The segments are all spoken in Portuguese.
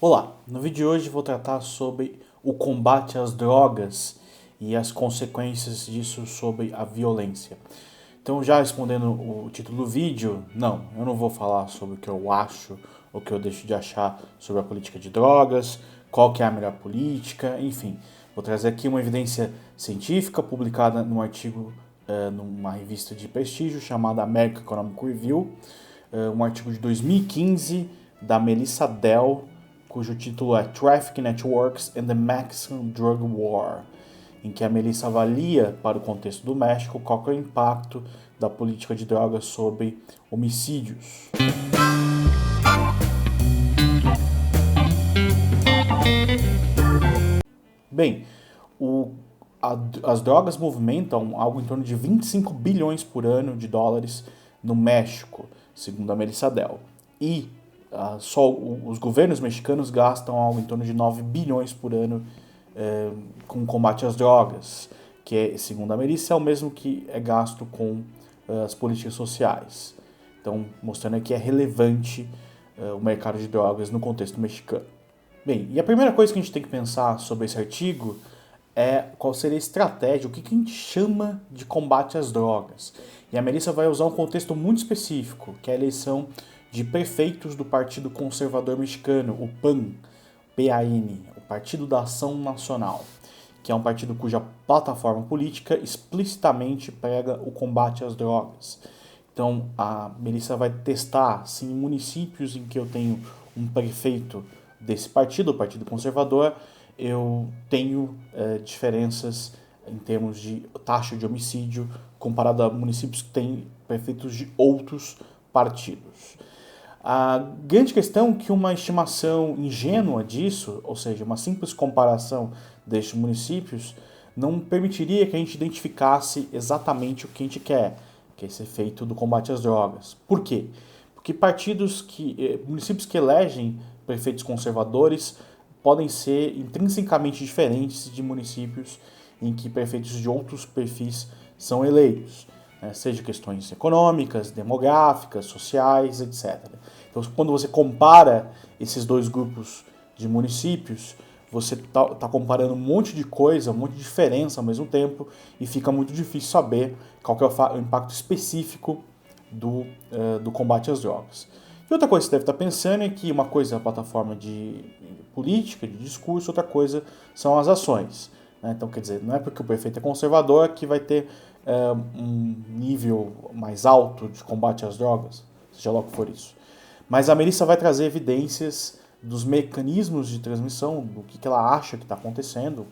Olá, no vídeo de hoje vou tratar sobre o combate às drogas e as consequências disso sobre a violência. Então, já respondendo o título do vídeo, não, eu não vou falar sobre o que eu acho ou o que eu deixo de achar sobre a política de drogas, qual que é a melhor política, enfim. Vou trazer aqui uma evidência científica publicada num artigo numa revista de prestígio chamada American Economic Review, um artigo de 2015 da Melissa Dell, cujo título é Trafficking Networks and the Mexican Drug War, em que a Melissa avalia, para o contexto do México, qual é o impacto da política de drogas sobre homicídios. Bem, as drogas movimentam algo em torno de 25 bilhões por ano de dólares no México, segundo a Melissa Dell. E só os governos mexicanos gastam algo em torno de 9 bilhões por ano com combate às drogas, que, segundo a Melissa, é o mesmo que é gasto com as políticas sociais. Então, mostrando que é relevante o mercado de drogas no contexto mexicano. Bem, e a primeira coisa que a gente tem que pensar sobre esse artigo é qual seria a estratégia, o que a gente chama de combate às drogas. E a Melissa vai usar um contexto muito específico, que é a eleição de prefeitos do Partido Conservador Mexicano, o PAN, PAN, o Partido da Ação Nacional, que é um partido cuja plataforma política explicitamente prega o combate às drogas. Então, a Melissa vai testar se em municípios em que eu tenho um prefeito desse partido, o Partido Conservador, eu tenho diferenças em termos de taxa de homicídio comparado a municípios que têm prefeitos de outros partidos. A grande questão é que uma estimação ingênua disso, ou seja, uma simples comparação destes municípios, não permitiria que a gente identificasse exatamente o que a gente quer, que é esse efeito do combate às drogas. Por quê? Porque municípios que elegem prefeitos conservadores podem ser intrinsecamente diferentes de municípios em que prefeitos de outros perfis são eleitos, né? Seja questões econômicas, demográficas, sociais, etc. Então, quando você compara esses dois grupos de municípios, você está comparando um monte de coisa, um monte de diferença ao mesmo tempo, e fica muito difícil saber qual que é o impacto específico do combate às drogas. E outra coisa que você deve estar pensando é que uma coisa é a plataforma de política, de discurso, outra coisa são as ações, né? Então, quer dizer, não é porque o prefeito é conservador que vai ter um nível mais alto de combate às drogas, seja lá o que for isso. Mas a Melissa vai trazer evidências dos mecanismos de transmissão, do que ela acha que está acontecendo,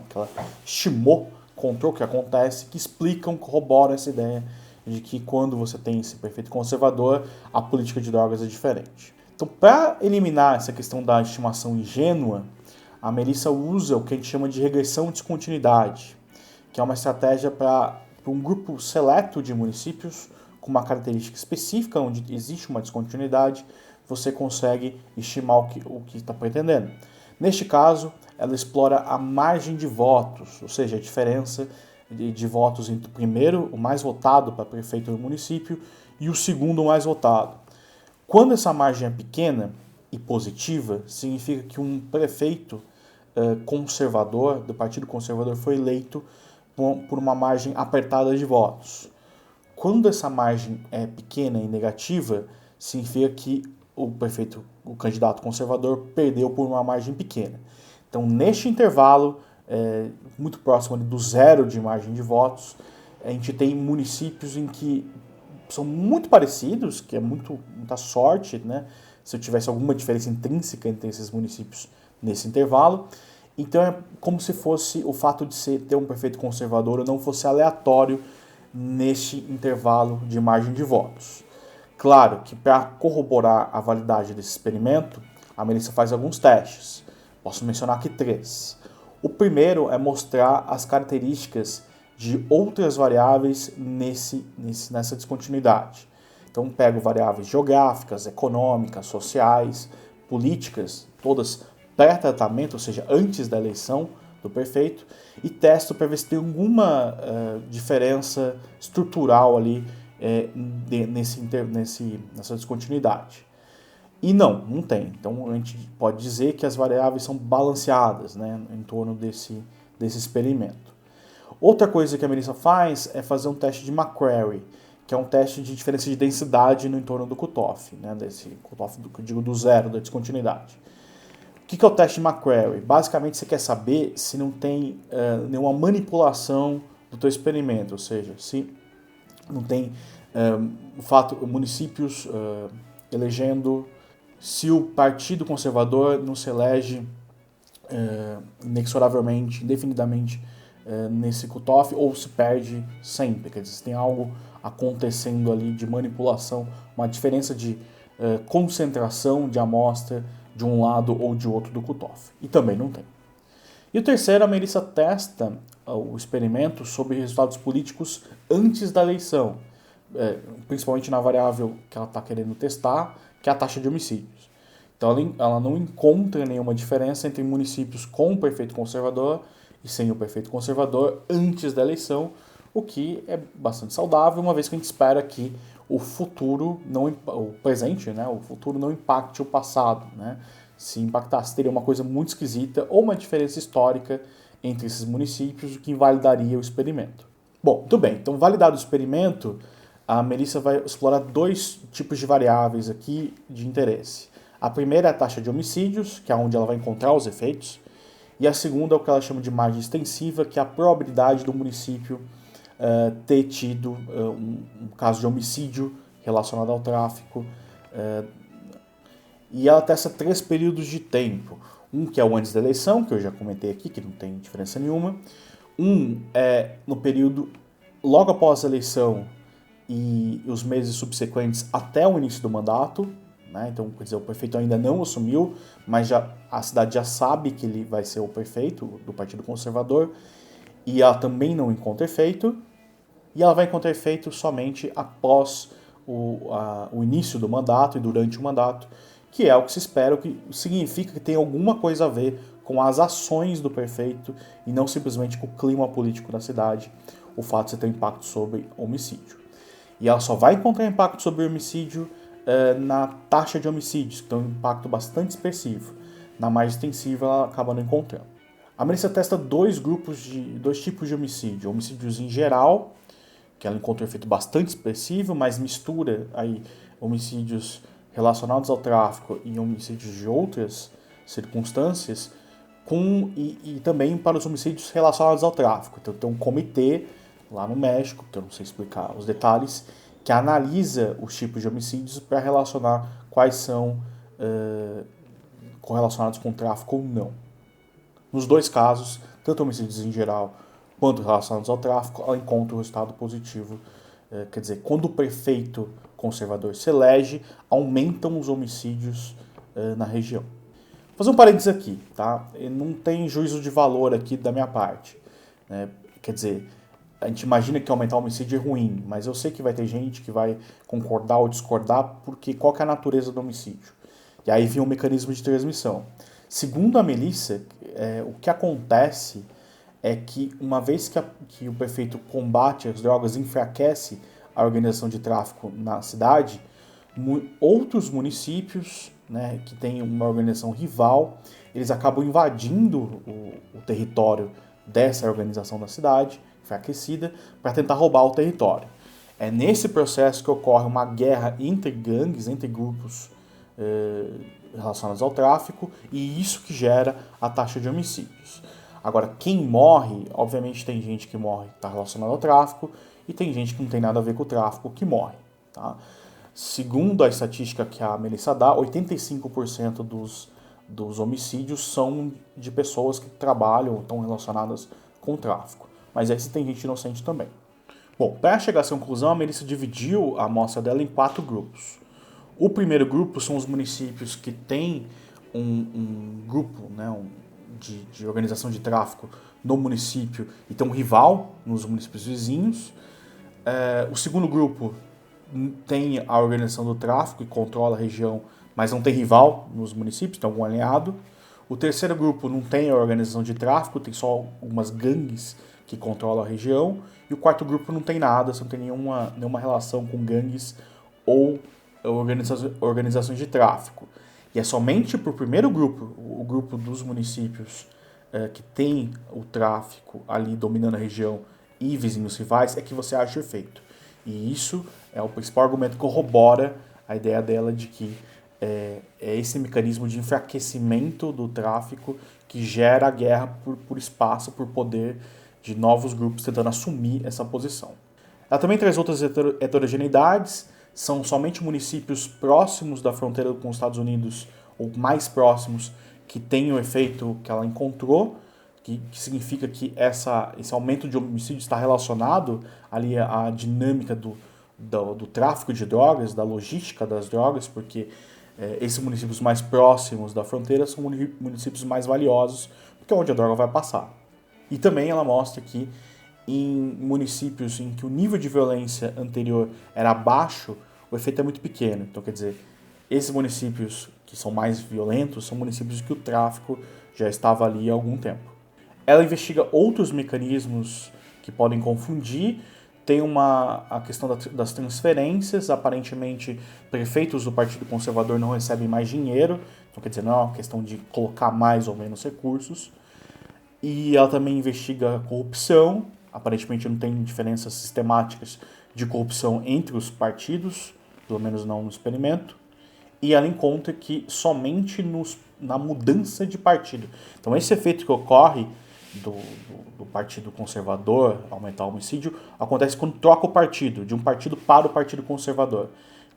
que ela estimou, contou o que acontece, que explicam, corroboram essa ideia de que quando você tem esse prefeito conservador, a política de drogas é diferente. Então, para eliminar essa questão da estimação ingênua, a Melissa usa o que a gente chama de regressão de descontinuidade, que é uma estratégia para um grupo seleto de municípios com uma característica específica, onde existe uma descontinuidade, você consegue estimar o que está pretendendo. Neste caso, ela explora a margem de votos, ou seja, a diferença de votos entre o primeiro, o mais votado para prefeito do município, e o segundo, o mais votado. Quando essa margem é pequena e positiva, significa que um prefeito conservador, do Partido Conservador, foi eleito por uma margem apertada de votos. Quando essa margem é pequena e negativa, significa que o candidato conservador perdeu por uma margem pequena. Então, neste intervalo, muito próximo do zero de margem de votos, a gente tem municípios em que são muito parecidos, que é muita sorte, né? Se eu tivesse alguma diferença intrínseca entre esses municípios nesse intervalo. Então é como se fosse o fato de ter um prefeito conservador não fosse aleatório neste intervalo de margem de votos. Claro que para corroborar a validade desse experimento, a Melissa faz alguns testes. Posso mencionar aqui 3. O primeiro é mostrar as características de outras variáveis nessa descontinuidade. Então, pego variáveis geográficas, econômicas, sociais, políticas, todas pré-tratamento, ou seja, antes da eleição do prefeito, e testo para ver se tem alguma diferença estrutural ali nessa descontinuidade. E não tem. Então a gente pode dizer que as variáveis são balanceadas, né, em torno desse experimento. Outra coisa que a Melissa faz é fazer um teste de Macquarie, que é um teste de diferença de densidade no entorno do cutoff, né, desse cutoff que eu digo do zero, da descontinuidade. O que é o teste de Macquarie? Basicamente você quer saber se não tem nenhuma manipulação do teu experimento, ou seja, se não tem municípios elegendo, se o Partido Conservador não se elege inexoravelmente, indefinidamente nesse cutoff, ou se perde sempre. Quer dizer, se tem algo acontecendo ali de manipulação, uma diferença de concentração de amostra de um lado ou de outro do cutoff. E também não tem. E o terceiro, a Melissa testa o experimento sobre resultados políticos antes da eleição, principalmente na variável que ela está querendo testar, que é a taxa de homicídios. Então ela não encontra nenhuma diferença entre municípios com o prefeito conservador e sem o prefeito conservador antes da eleição, o que é bastante saudável, uma vez que a gente espera que o presente, né, o futuro não impacte o passado, né? Se impactasse, teria uma coisa muito esquisita ou uma diferença histórica entre esses municípios, o que invalidaria o experimento. Bom, muito bem. Então, validado o experimento, a Melissa vai explorar dois tipos de variáveis aqui de interesse. A primeira é a taxa de homicídios, que é onde ela vai encontrar os efeitos, e a segunda é o que ela chama de margem extensiva, que é a probabilidade do município ter tido um caso de homicídio relacionado ao tráfico. E ela testa 3 períodos de tempo. Um que é o antes da eleição, que eu já comentei aqui, que não tem diferença nenhuma. Um é no período logo após a eleição e os meses subsequentes até o início do mandato. Né? Então, quer dizer, o prefeito ainda não assumiu, mas a cidade já sabe que ele vai ser o prefeito do Partido Conservador. E ela também não encontra efeito. E ela vai encontrar efeito somente após o início do mandato e durante o mandato, que é o que se espera, o que significa que tem alguma coisa a ver com as ações do prefeito e não simplesmente com o clima político da cidade, o fato de você ter um impacto sobre homicídio. E ela só vai encontrar impacto sobre homicídio na taxa de homicídios, que tem um impacto bastante expressivo. Na margem extensiva ela acaba não encontrando. A Melissa testa dois tipos de homicídio. Homicídios em geral, que ela encontra um efeito bastante expressivo, mas mistura aí homicídios relacionados ao tráfico e homicídios de outras circunstâncias, e também para os homicídios relacionados ao tráfico. Então tem um comitê lá no México, que eu não sei explicar os detalhes, que analisa os tipos de homicídios para relacionar quais são correlacionados com tráfico ou não. Nos dois casos, tanto homicídios em geral quanto relacionados ao tráfico, ela encontra o resultado positivo. Quer dizer, quando o prefeito conservador se elege, aumentam os homicídios na região. Vou fazer um parênteses aqui, tá? Não tem juízo de valor aqui da minha parte. Né? Quer dizer, a gente imagina que aumentar o homicídio é ruim, mas eu sei que vai ter gente que vai concordar ou discordar, porque qual que é a natureza do homicídio? E aí vem um mecanismo de transmissão. Segundo a Melissa, o que acontece é que uma vez que o prefeito combate as drogas, enfraquece a organização de tráfico na cidade, outros municípios, né, que têm uma organização rival, eles acabam invadindo o território dessa organização da cidade, enfraquecida, para tentar roubar o território. É nesse processo que ocorre uma guerra entre gangues, entre grupos relacionados ao tráfico, e isso que gera a taxa de homicídios. Agora, quem morre, obviamente tem gente que morre que está relacionada ao tráfico e tem gente que não tem nada a ver com o tráfico que morre. Tá? Segundo a estatística que a Melissa dá, 85% dos homicídios são de pessoas que trabalham ou estão relacionadas com o tráfico. Mas aí tem gente inocente também. Bom, para chegar a essa conclusão, a Melissa dividiu a amostra dela em 4 grupos. O primeiro grupo são os municípios que têm um grupo, né, de organização de tráfico no município e tem um rival nos municípios vizinhos. O segundo grupo tem a organização do tráfico e controla a região, mas não tem rival nos municípios, tem algum aliado. O terceiro grupo não tem a organização de tráfico, tem só algumas gangues que controlam a região. E o quarto grupo não tem nada, não tem nenhuma relação com gangues ou organizações de tráfico. E é somente para o primeiro grupo, o grupo dos municípios que tem o tráfico ali dominando a região e vizinhos rivais, é que você acha o efeito. E isso é o principal argumento que corrobora a ideia dela de que é esse mecanismo de enfraquecimento do tráfico que gera a guerra por espaço, por poder de novos grupos tentando assumir essa posição. Ela também traz outras heterogeneidades, são somente municípios próximos da fronteira com os Estados Unidos, ou mais próximos, que têm o efeito que ela encontrou, que significa que esse aumento de homicídio está relacionado ali à dinâmica do tráfico de drogas, da logística das drogas, porque esses municípios mais próximos da fronteira são municípios mais valiosos, porque é onde a droga vai passar. E também ela mostra que em municípios em que o nível de violência anterior era baixo, o efeito é muito pequeno. Então, quer dizer, esses municípios que são mais violentos são municípios que o tráfico já estava ali há algum tempo. Ela investiga outros mecanismos que podem confundir. Tem a questão das transferências. Aparentemente, prefeitos do Partido Conservador não recebem mais dinheiro. Então, quer dizer, não é uma questão de colocar mais ou menos recursos. E ela também investiga a corrupção. Aparentemente não tem diferenças sistemáticas de corrupção entre os partidos, pelo menos não no experimento. E ela encontra que somente na mudança de partido. Então esse efeito que ocorre do Partido Conservador aumentar o homicídio acontece quando troca o partido, de um partido para o Partido Conservador.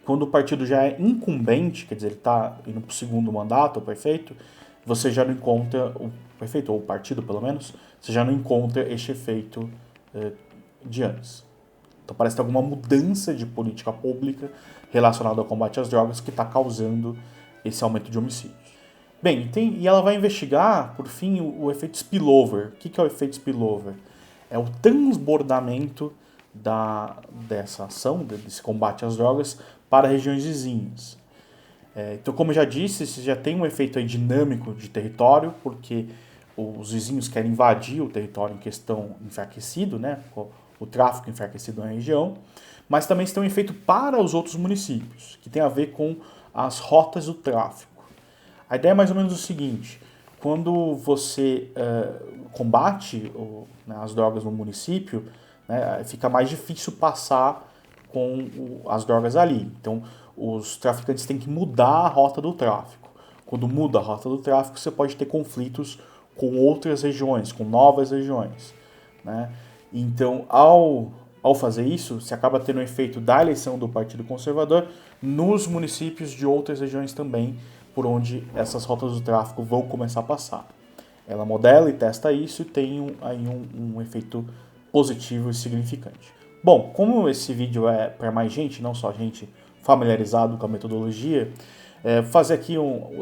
Quando o partido já é incumbente, quer dizer, ele está indo para o segundo mandato, o prefeito, você já não encontra, o prefeito, ou o partido pelo menos, você já não encontra este efeito de antes. Então parece ter alguma mudança de política pública relacionada ao combate às drogas que está causando esse aumento de homicídios. Bem, e ela vai investigar, por fim, o efeito spillover. O que é o efeito spillover? É o transbordamento dessa ação, desse combate às drogas, para regiões vizinhas. Então, como eu já disse, você já tem um efeito aí dinâmico de território, porque os vizinhos querem invadir o território em questão enfraquecido, né? O tráfico enfraquecido na região, mas também você tem um efeito para os outros municípios, que tem a ver com as rotas do tráfico. A ideia é mais ou menos o seguinte: quando você combate as drogas no município, né, fica mais difícil passar com as drogas ali. Então, os traficantes têm que mudar a rota do tráfico. Quando muda a rota do tráfico, você pode ter conflitos com outras regiões, com novas regiões, né? Então, ao fazer isso, você acaba tendo um efeito da eleição do Partido Conservador nos municípios de outras regiões também, por onde essas rotas do tráfico vão começar a passar. Ela modela e testa isso e tem aí um efeito positivo e significante. Bom, como esse vídeo é para mais gente, não só gente familiarizado com a metodologia, fazer aqui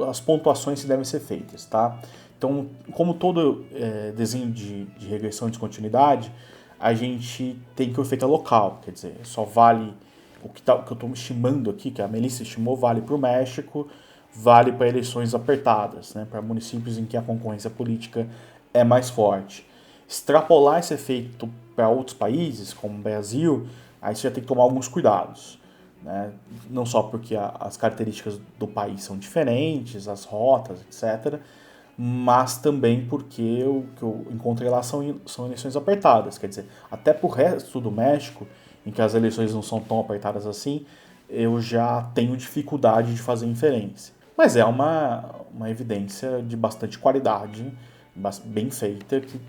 as pontuações que devem ser feitas, tá? Então, como todo desenho de regressão e descontinuidade, a gente tem que o efeito é local, quer dizer, só vale o que eu estou estimando aqui, que a Melissa estimou, vale para o México, vale para eleições apertadas, né, para municípios em que a concorrência política é mais forte. Extrapolar esse efeito para outros países, como o Brasil, aí você já tem que tomar alguns cuidados, né? Não só porque as características do país são diferentes, as rotas, etc., mas também porque o que eu encontrei lá são eleições apertadas. Quer dizer, até para o resto do México, em que as eleições não são tão apertadas assim, eu já tenho dificuldade de fazer inferência. Mas é uma evidência de bastante qualidade, bem feita, que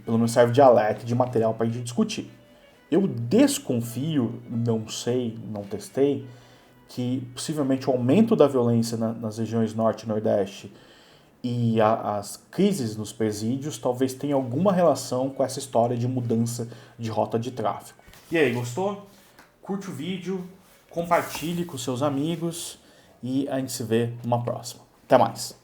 pelo menos serve de alerta, de material para a gente discutir. Eu desconfio, não sei, não testei, que possivelmente o aumento da violência nas regiões norte e nordeste e as crises nos presídios talvez tenha alguma relação com essa história de mudança de rota de tráfico. E aí, gostou? Curte o vídeo, compartilhe com seus amigos e a gente se vê numa próxima. Até mais!